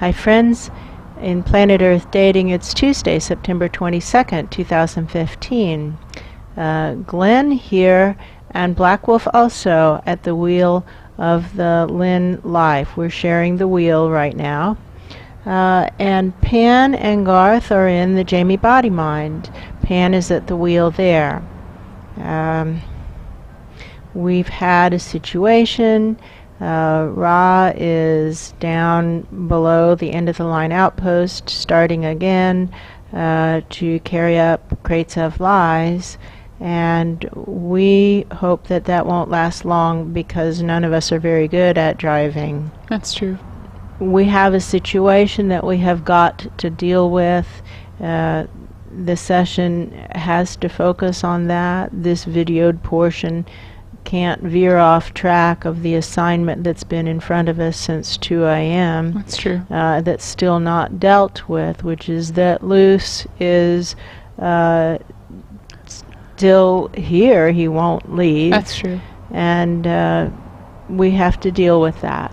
Hi friends, in Planet Earth Dating, it's Tuesday, September 22nd, 2015. Glenn here, and Black Wolf also at the wheel of the Lynn life. We're sharing the wheel right now. And Pan and Garth are in the Jamie Body Mind. Pan is at the wheel there. We've had a situation. Ra is down below the end of the line outpost, starting again to carry up crates of lies, and we hope that that won't last long because none of us are very good at driving. That's true. We have a situation that we have got to deal with. The session has to focus on that. This videoed portion can't veer off track of the assignment that's been in front of us since 2 a.m. That's true. That's still not dealt with, which is that Luce is still here. He won't leave. That's true. And we have to deal with that.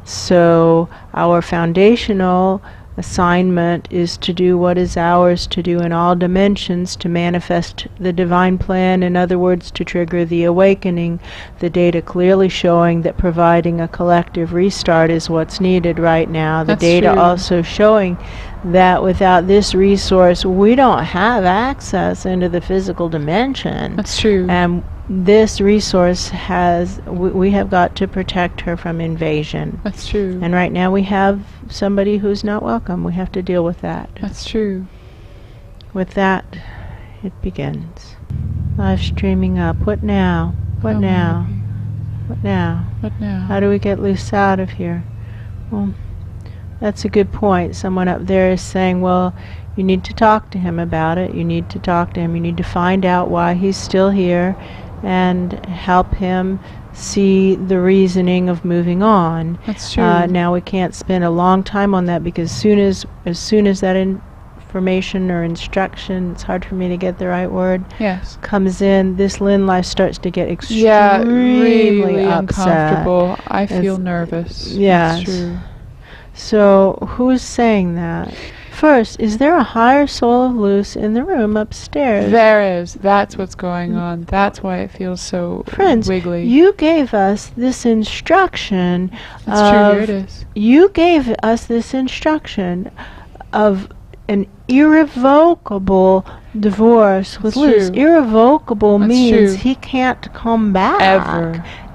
So our foundational assignment is to do what is ours to do in all dimensions to manifest the divine plan, in other words, to trigger the awakening, the data clearly showing that providing a collective restart is what's needed right now. The data also showing that without this resource we don't have access into the physical dimension. That's true. And this resource has, we have got to protect her from invasion. That's true. And right now we have somebody who's not welcome. We have to deal with that. That's true. With that, it begins. Live streaming up. What now? What now? What now? What now? How do we get Luce out of here? Well, that's a good point. Someone up there is saying, well, you need to talk to him about it. You need to talk to him. You need to find out why he's still here and help him see the reasoning of moving on. That's true. Now we can't spend a long time on that because as soon as that information or instruction, it's hard for me to get the right word, comes in, this Lynn life starts to get extremely really upset. Uncomfortable. I feel nervous. Yes. That's true. So who's saying that? First, is there a higher soul of Luce in the room upstairs? There is. That's what's going on. That's why it feels so wiggly. You gave us this instruction. That's true. Here it is. You gave us this instruction of an irrevocable divorce with Luce. Irrevocable means he can't come back.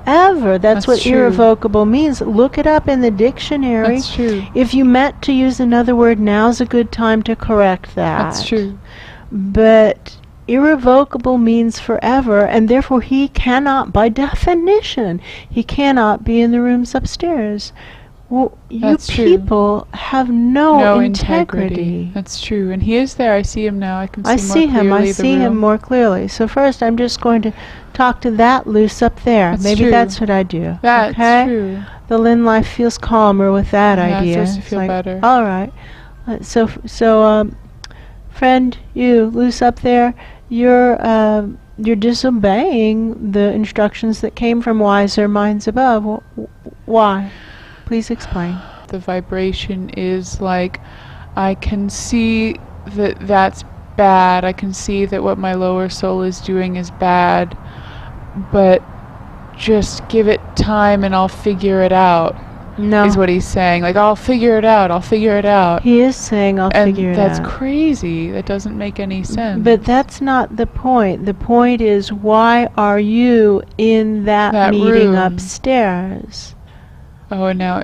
Ever. That's what irrevocable means. Look it up in the dictionary. That's true. If you meant to use another word, now's a good time to correct that. That's true. But irrevocable means forever, and therefore he cannot, by definition, he cannot be in the rooms upstairs. Well, you people have no integrity. That's true. And he is there. I see him now. I can see I see him more clearly. So first I'm just going to talk to that Luce up there. Maybe that's what I do. That's true. The Lynn life feels calmer with that idea. It's supposed to feel better. All right. So friend, you Luce up there, you're disobeying the instructions that came from wiser minds above. Why? Please explain. The vibration is like, I can see that that's bad. I can see that what my lower soul is doing is bad. But just give it time and I'll figure it out. No. Is what he's saying. Like, I'll figure it out. I'll figure it out. He is saying I'll figure it out. And that's crazy. That doesn't make any sense. But that's not the point. The point is, why are you in that meeting room upstairs? Oh, and now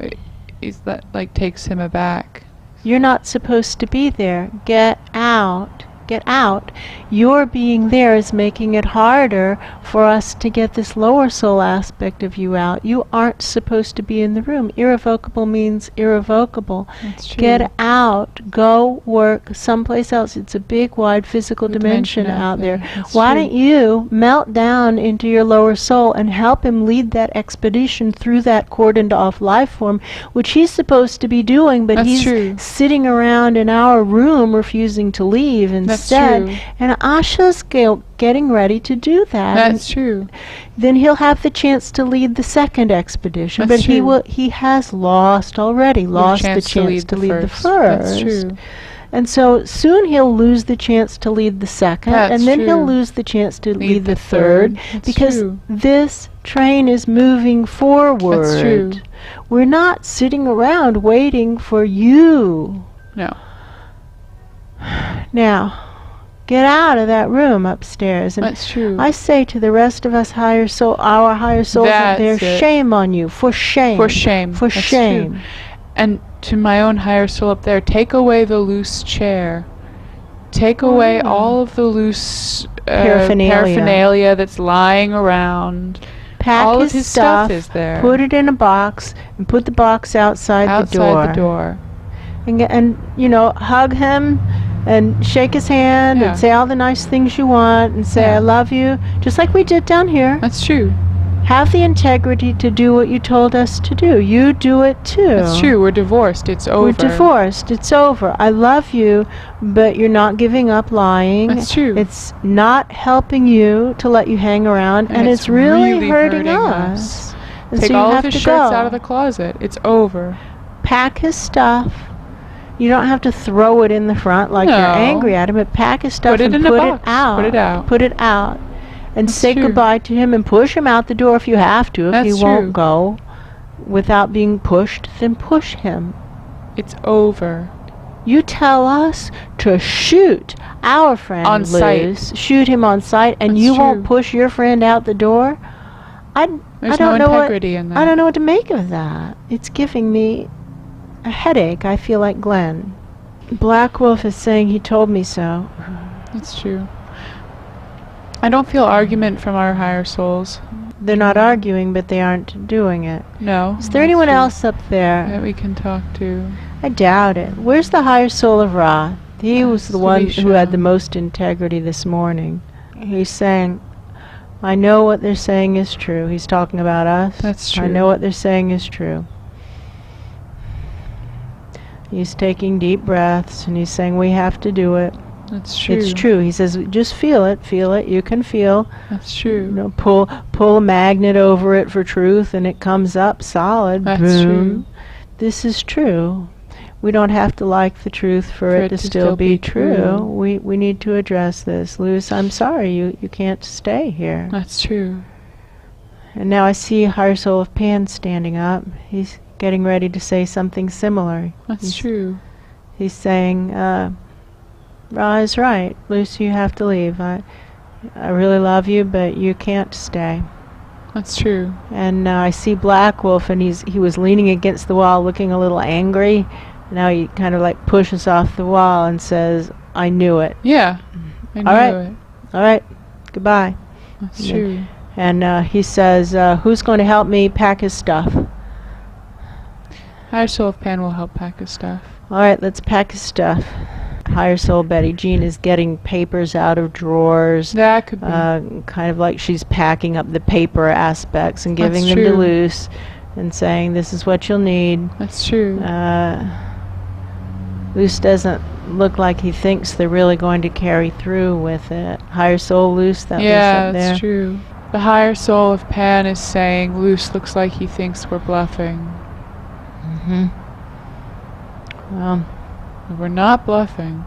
that like takes him aback. You're not supposed to be there. Get out. Get out. Your being there is making it harder for us to get this lower soul aspect of you out. You aren't supposed to be in the room. Irrevocable means irrevocable. That's true. Get out. Go work someplace else. It's a big, wide physical dimension out there. Why don't you melt down into your lower soul and help him lead that expedition through that cordoned-off life form, which he's supposed to be doing, but he's sitting around in our room refusing to leave and said. True. And Asha's getting ready to do that. That's true. Then he'll have the chance to lead the second expedition. That's but true. he has lost already. Lost the chance to lead the first. That's true. And so soon he'll lose the chance to lead the second, That's and then true. he'll lose the chance to lead the third, That's because true. this train is moving forward. That's true. We're not sitting around waiting for you. No. Now, get out of that room upstairs. And That's true. I say to the rest of us our higher souls up there, That's it. shame on you, for shame. For shame. For That's shame. true. And to my own higher soul up there, take away the loose chair. Take away all of the loose paraphernalia that's lying around. Pack all his of his stuff is there. Put it in a box, and put the box outside the door. And hug him, and shake his hand, Yeah. and say all the nice things you want, and say, Yeah. I love you, just like we did down here. That's true. Have the integrity to do what you told us to do. You do it too. That's true. We're divorced. It's over. We're divorced. It's over. I love you, but you're not giving up lying. That's true. It's not helping you to let you hang around, and it's really hurting us. And Take so you all have of his to shirts go. out of the closet. It's over. Pack his stuff. You don't have to throw it in the front like No. you're angry at him, but pack his stuff Put it and in a put box. it out. Put it out. Put it out. And That's say true. goodbye to him and push him out the door if you have to. If That's he true. won't go without being pushed, then push him. It's over. You tell us to shoot our friend On sight. Luce, shoot him on sight, and That's you true. won't push your friend out the door? I There's don't no know integrity in that. I don't know what to make of that. It's giving me a headache. I feel like Glenn. Black Wolf is saying he told me so. That's true. I don't feel argument from our higher souls. They're not arguing, but they aren't doing it. No. Is there that's anyone true. else up there? that we can talk to? I doubt it. Where's the higher soul of Ra? He was the to one be who had the shown. most integrity this morning. He's saying, I know what they're saying is true. He's talking about us. That's true. I know what they're saying is true. He's taking deep breaths, and he's saying we have to do it. That's true. It's true. He says, just feel it. Feel it. You can feel. That's true. Pull a magnet over it for truth, and it comes up solid. That's Boom. true. This is true. We don't have to like the truth for it to still be true. We need to address this. Luce, I'm sorry. You can't stay here. That's true. And now I see Higher Soul of Pan standing up. He's getting ready to say something similar. That's true. He's saying, Ra is right. Luce, you have to leave. I really love you, but you can't stay. That's true. And I see Black Wolf, and he was leaning against the wall, looking a little angry. Now he kind of like pushes off the wall and says, I knew it. Yeah. I knew All right. it. All right. Goodbye. That's Yeah. true. And he says, who's going to help me pack his stuff? Higher Soul of Pan will help pack his stuff. All right, let's pack his stuff. Higher Soul Betty Jean is getting papers out of drawers. That could be. Kind of like she's packing up the paper aspects and giving That's them to true. Luce and saying, this is what you'll need. That's true. Luce doesn't look like he thinks they're really going to carry through with it. Higher Soul Luce, that Luce yeah, up there. that's true. The Higher Soul of Pan is saying Luce looks like he thinks we're bluffing. Well, We're not bluffing.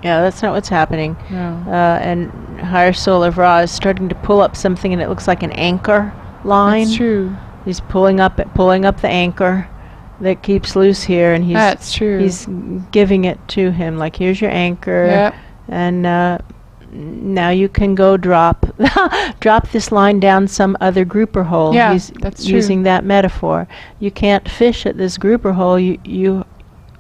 yeah, that's not what's happening. No. And Higher Soul of Ra is starting to pull up something, and it looks like an anchor line. That's true. He's pulling up the anchor that keeps Luce here, and That's true. he's giving it to him. Like, here's your anchor, Yep. and now you can go drop this line down some other grouper hole. Yeah, He's that's true. using that metaphor. You can't fish at this grouper hole.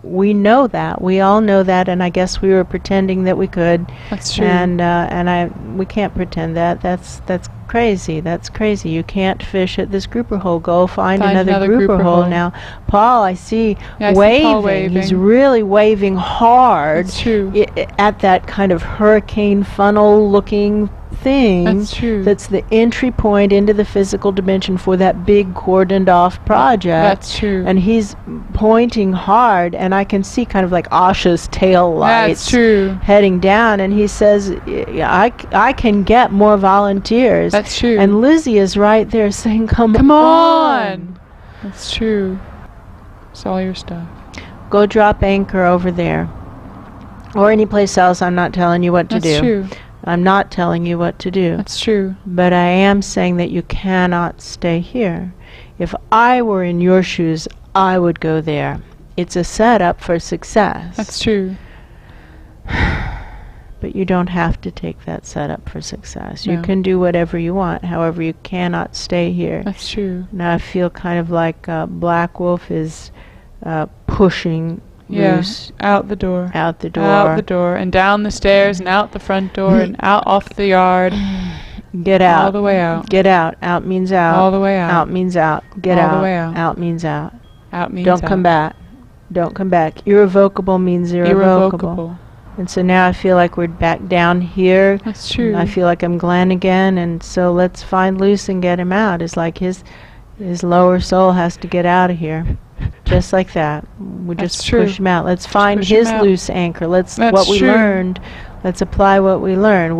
We know that. We all know that, and I guess we were pretending that we could. That's true. And we can't pretend that. That's crazy. That's crazy. You can't fish at this grouper hole. Go find another grouper hole. Now, Paul, I see, Yeah, I see waving. Paul waving. He's really waving hard. That's true. At that kind of hurricane funnel looking thing That's true. that's the entry point into the physical dimension for that big cordoned-off project. That's true. And he's pointing hard, and I can see kind of like Asha's tail lights That's true. heading down, and he says, I can get more volunteers. That's true. And Lizzie is right there saying, come on. That's true. It's all your stuff. Go drop anchor over there. Or any place else. I'm not telling you what to do. That's true. I'm not telling you what to do. That's true. But I am saying that you cannot stay here. If I were in your shoes, I would go there. It's a setup for success. That's true. But you don't have to take that setup for success. No. You can do whatever you want. However, you cannot stay here. That's true. Now I feel kind of like Black Wolf is pushing Luce out the door. Out the door. Out the door. And down the stairs and out the front door and out off the yard. Get out. All the way out. Get out. Out means out. All the way out. Out means out. Get out. All the way out. Out means out. Out means Don't out. come back. Don't come back. Irrevocable means irrevocable. And so now I feel like we're back down here. That's true. I feel like I'm Glenn again, and so let's find Luce and get him out. It's like his lower soul has to get out of here. Just like that. We That's just true. push him out. Let's find push him his out. loose anchor. Let's That's what we true. learned. Let's apply what we learned.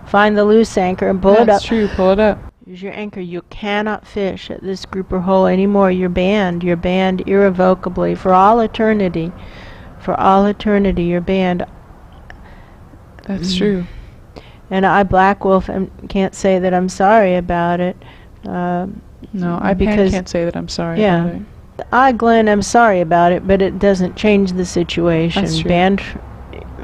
Find the loose anchor and pull it up. That's true. Pull it up. Here's your anchor. You cannot fish at this grouper hole anymore. You're banned. You're banned irrevocably for all eternity. For all eternity, you're banned. That's true. And I, Black Wolf, can't say that I'm sorry about it. No, I because can't say that I'm sorry yeah. about it. I, Glenn, am sorry about it, but it doesn't change the situation. That's true. Banned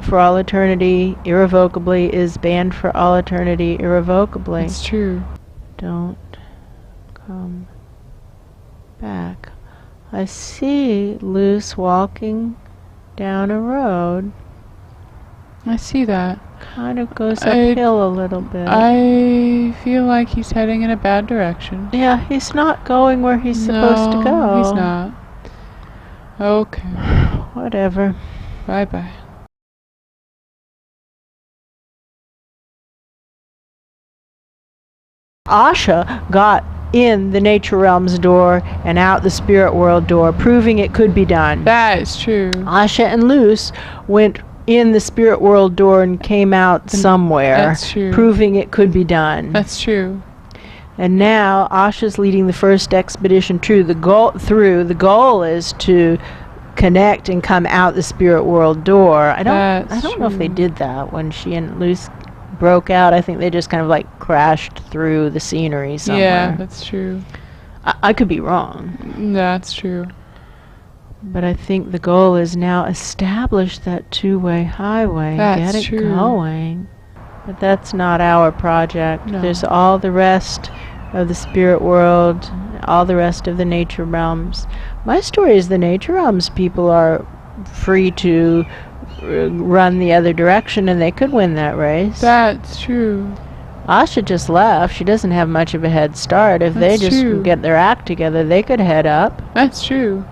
for all eternity irrevocably is banned for all eternity irrevocably. That's true. Don't come back. I see Luce walking down a road. I see that. Kind of goes uphill a little bit. I feel like he's heading in a bad direction. Yeah, he's not going where he's supposed to go. He's not. Okay. Whatever. Bye-bye. Asha got in the nature realms door and out the spirit world door, proving it could be done. That is true. Asha and Luce went in the spirit world door and came out somewhere, That's true. proving it could be done. That's true. And now Asha's leading the first expedition through. The goal is to connect and come out the spirit world door. I don't know if they did that when she and Luce broke out. I think they just kind of like crashed through the scenery somewhere. Yeah, that's true. I could be wrong. That's true. But I think the goal is now establish that two-way highway. That's get it true. going. But that's not our project. No. There's all the rest of the spirit world, all the rest of the nature realms. My story is the nature realms people are free to run the other direction, and they could win that race. That's true. Asha just left. She doesn't have much of a head start. If they That's just true. get their act together, they could head up. That's true.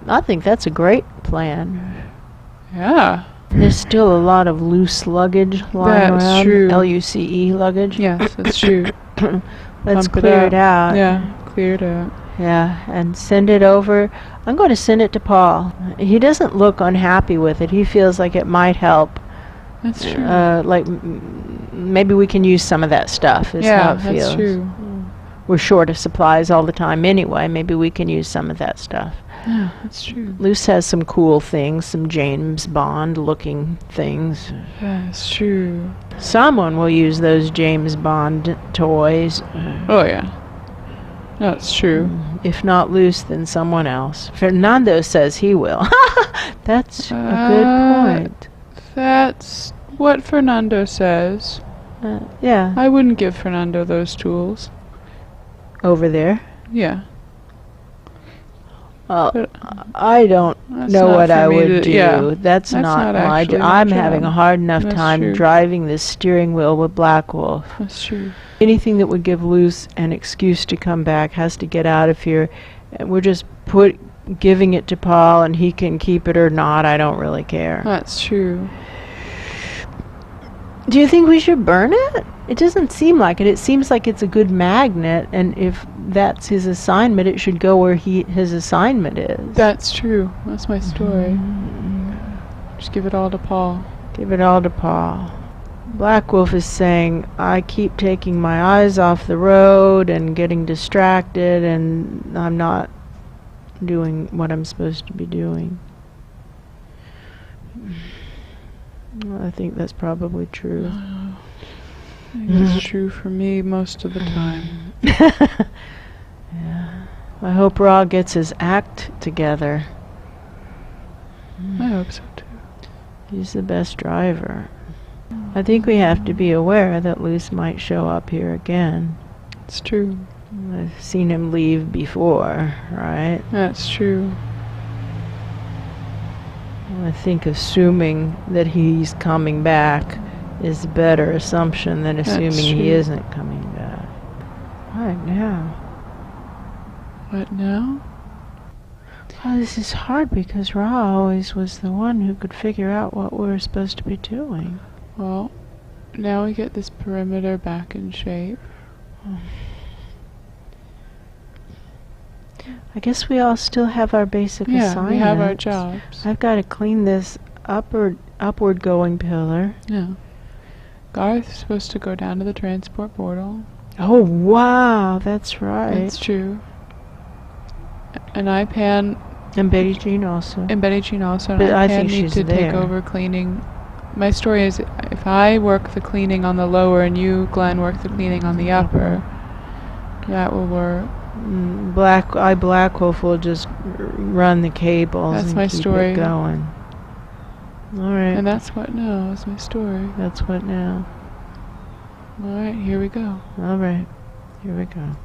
I think that's a great plan. Yeah. There's still a lot of loose luggage lying That's around. true. Luce luggage. Yes, that's true. Let's Pump clear it out. Yeah, clear it out. Yeah, and send it over. I'm going to send it to Paul. He doesn't look unhappy with it. He feels like it might help. That's true. Like maybe we can use some of that stuff. Is how it feels. that's true. We're short of supplies all the time anyway. Maybe we can use some of that stuff. Yeah, that's true. Luce has some cool things, some James Bond looking things. That's true. Someone will use those James Bond toys. Oh, yeah. That's true. If not Luce, then someone else. Fernando says he will. That's a good point. That's what Fernando says. Yeah. I wouldn't give Fernando those tools. Over there. Yeah. Well, But I don't that's know not what for I me would to- do. yeah. That's That's not not my actually job. my I'm job. having a hard enough That's time true. driving this steering wheel with Black Wolf. That's true. Anything that would give Luce an excuse to come back has to get out of here. And we're just giving it to Paul, and he can keep it or not. I don't really care. That's true. Do you think we should burn it? It doesn't seem like it. It seems like it's a good magnet, and if that's his assignment, it should go where his assignment is. That's true. That's my story. Just give it all to Paul. Give it all to Paul. Black Wolf is saying, I keep taking my eyes off the road and getting distracted, and I'm not doing what I'm supposed to be doing. Well, I think that's probably true. I think that's true for me most of the time. Yeah. I hope Ra gets his act together. I hope so too. He's the best driver. I think we have to be aware that Luce might show up here again. It's true. I've seen him leave before, right? That's true. I think assuming that he's coming back is a better assumption than assuming he isn't coming back. Right now. What now? Oh, this is hard because Ra always was the one who could figure out what we were supposed to be doing. Well, now we get this perimeter back in shape. I guess we all still have our basic assignments. Yeah, we have our jobs. I've got to clean this upward going pillar. Yeah. Garth's supposed to go down to the transport portal. Oh, wow, that's right. That's true. And I pan... And Betty Jean also. And Betty Jean also. But And I pan think need she's to take there. over cleaning. My story is, if I work the cleaning on the lower and you, Glenn, work the cleaning on the upper, that will work. Black Wolf will just run the cables. That's and my keep story. It going. All right. And that's what now is my story. That's what now. All right, here we go. All right. Here we go.